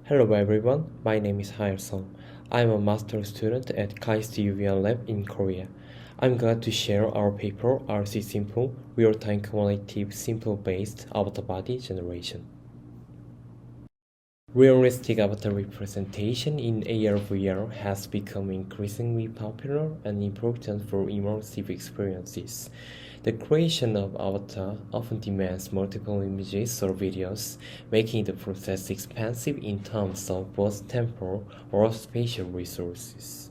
Hello everyone, my name is Hail Song. I'm a master student at KAIST UVL Lab in Korea. I'm glad to share our paper RC Simple Real-Time Cumulative Simple-Based Avatar Body Generation. Realistic avatar representation in AR/VR has become increasingly popular and important for immersive experiences. The creation of avatar often demands multiple images or videos, making the process expensive in terms of both temporal or spatial resources.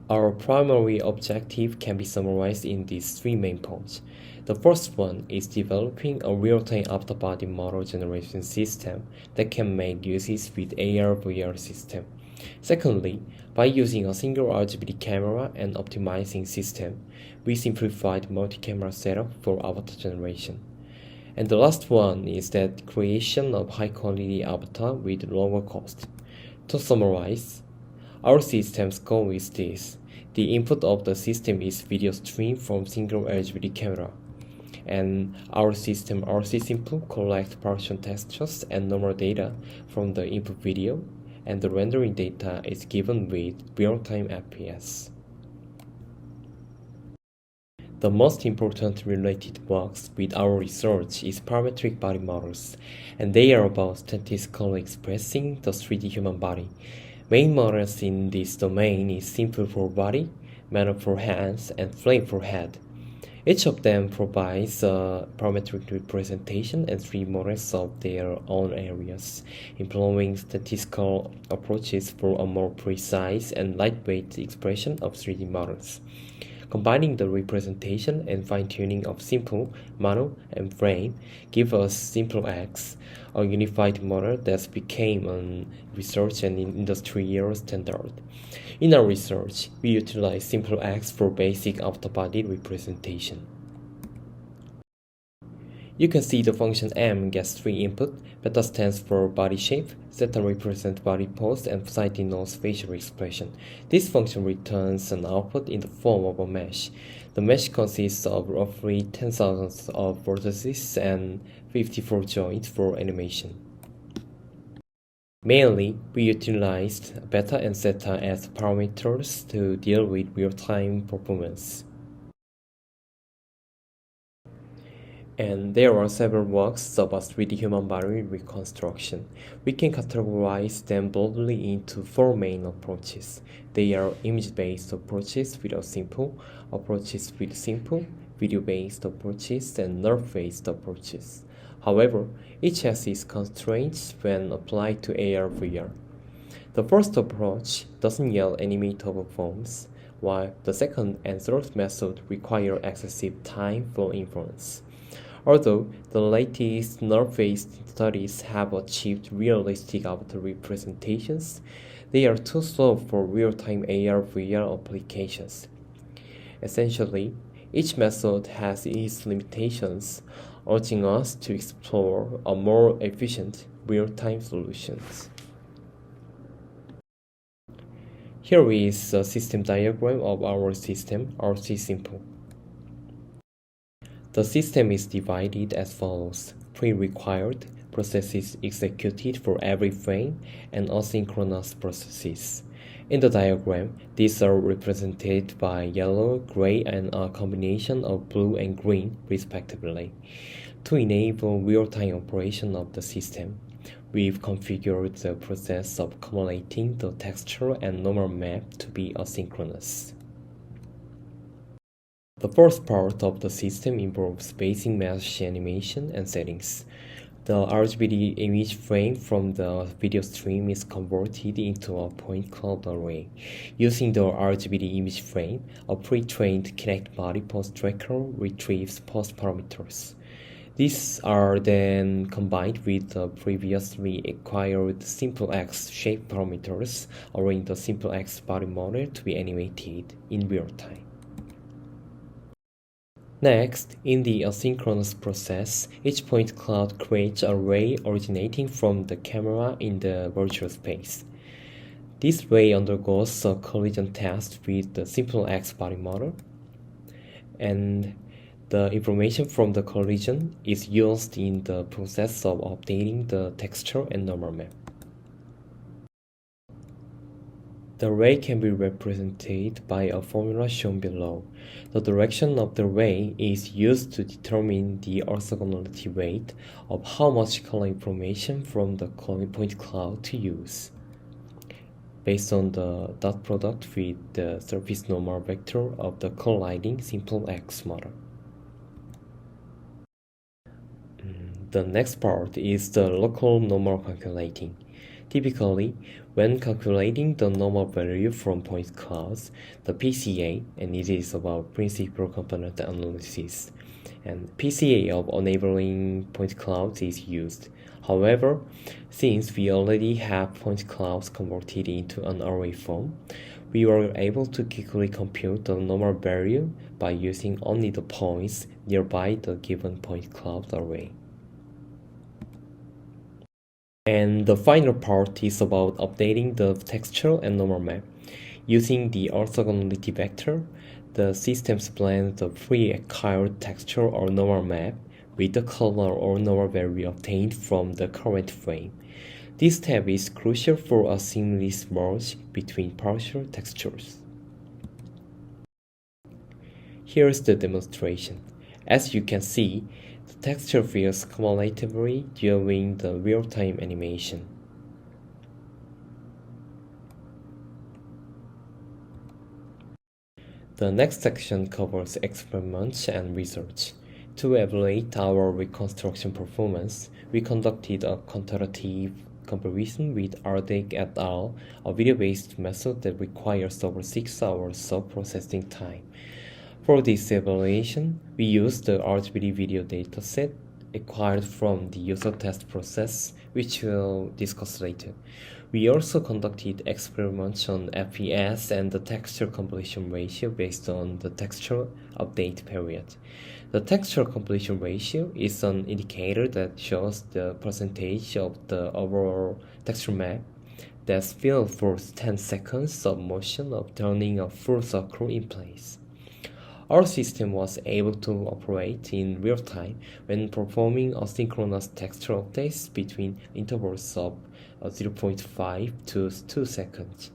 Our primary objective can be summarized in these three main points. The first one is developing a real-time avatar body model generation system that can make uses with AR/VR system. Secondly, by using a single RGB camera and optimizing system, we simplified multi-camera setup for avatar generation. And the last one is that creation of high-quality avatar with lower cost. To summarize, our system's goal is this. The input of the system is video stream from single RGB camera. And our system RC Simple collects partition textures and normal data from the input video, and the rendering data is given with real-time FPS. The most important related works with our research is parametric body models, and they are about statistically expressing the 3D human body. Main models in this domain is Simple for body, Manner for hands, and Flame for head. Each of them provides a parametric representation and three models of their own areas, employing statistical approaches for a more precise and lightweight expression of 3D models. Combining the representation and fine-tuning of Simple, Manner, and Frame give us Simple X, a unified model that became a research and industrial standard. In our research, we utilize Simple X for basic avatar body representation. You can see the function M gets three input. Beta stands for body shape, zeta represents body pose, and psi denotes facial expression. This function returns an output in the form of a mesh. The mesh consists of roughly 10,000 of vertices and 54 joints for animation. Mainly, we utilized beta and zeta as parameters to deal with real-time performance. And there are several works about 3D human body reconstruction. We can categorize them broadly into four main approaches. They are image-based approaches with a simple, approaches with simple, video-based approaches, and nerve-based approaches. However, each has its constraints when applied to AR/VR. The first approach doesn't yield any measurable forms, while the second and third method require excessive time for inference. Although the latest nerve-based studies have achieved realistic avatar representations, they are too slow for real-time AR/VR applications. Essentially, each method has its limitations, urging us to explore a more efficient real-time solutions. Here is a system diagram of our system, RC Simple. The system is divided as follows: pre-required processes executed for every frame and asynchronous processes. In the diagram, these are represented by yellow, gray, and a combination of blue and green, respectively. To enable real-time operation of the system, we've configured the process of accumulating the texture and normal map to be asynchronous. The first part of the system involves basic mesh animation and settings. The RGB image frame from the video stream is converted into a point cloud array. Using the RGB image frame, a pre-trained Kinect body pose tracker retrieves pose parameters. These are then combined with the previously acquired Simple X shape parameters, allowing the Simple X body model to be animated in real time. Next, in the asynchronous process, each point cloud creates a ray originating from the camera in the virtual space. This ray undergoes a collision test with the Simple X body model, and The information from the collision is used in the process of updating the texture and normal map. The ray can be represented by a formula shown below. The direction of the ray is used to determine the orthogonality weight of how much color information from the point cloud to use, based on the dot product with the surface normal vector of the colliding simple X model. The next part is the local normal calculating. Typically, when calculating the normal value from point clouds, the PCA, and it is about principal component analysis, and PCA of enabling point clouds is used. However, since we already have point clouds converted into an array form, we were able to quickly compute the normal value by using only the points nearby the given point cloud array. And the final part is about updating the texture and normal map. Using the orthogonality vector, the system blends the pre-acquired texture or normal map with the color or normal value obtained from the current frame. This step is crucial for a seamless merge between partial textures. Here's the demonstration. As you can see, the texture feels cumulatively during the real-time animation. The next section covers experiments and research. To evaluate our reconstruction performance, we conducted a comparative comparison with Ardek et al., a video-based method that requires over 6 hours of processing time. For this evaluation, we used the RGB video dataset acquired from the user test process, which we'll discuss later. We also conducted experiments on FPS and the texture completion ratio based on the texture update period. The texture completion ratio is an indicator that shows the percentage of the overall texture map that's filled for 10 seconds of motion of turning a full circle in place. Our system was able to operate in real time when performing asynchronous texture updates between intervals of 0.5 to 2 seconds.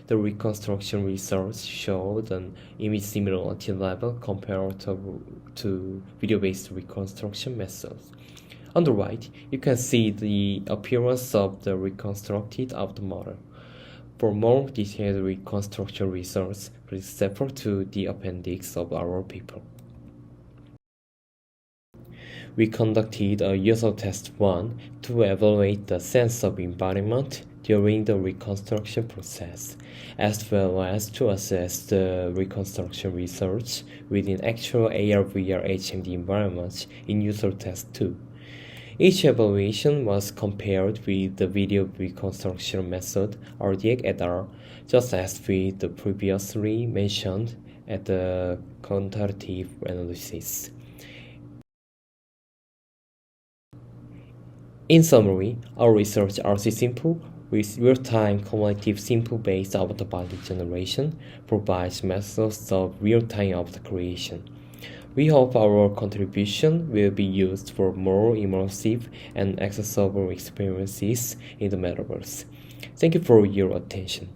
The reconstruction results showed an image similarity level compared to video-based reconstruction methods. On the right, you can see the appearance of the reconstructed out model. For more detailed reconstruction results, please refer to the appendix of our paper. We conducted a user test 1 to evaluate the sense of environment during the reconstruction process, as well as to assess the reconstruction results within actual AR/VR HMD environments in user test 2. Each evaluation was compared with the video reconstruction method Ardek et al., just as with the previously mentioned at the comparative analysis. In summary, our research RC Simple with real-time cumulative simple-based avatar body generation provides methods of real-time avatar creation. We hope our contribution will be used for more immersive and accessible experiences in the metaverse. Thank you for your attention.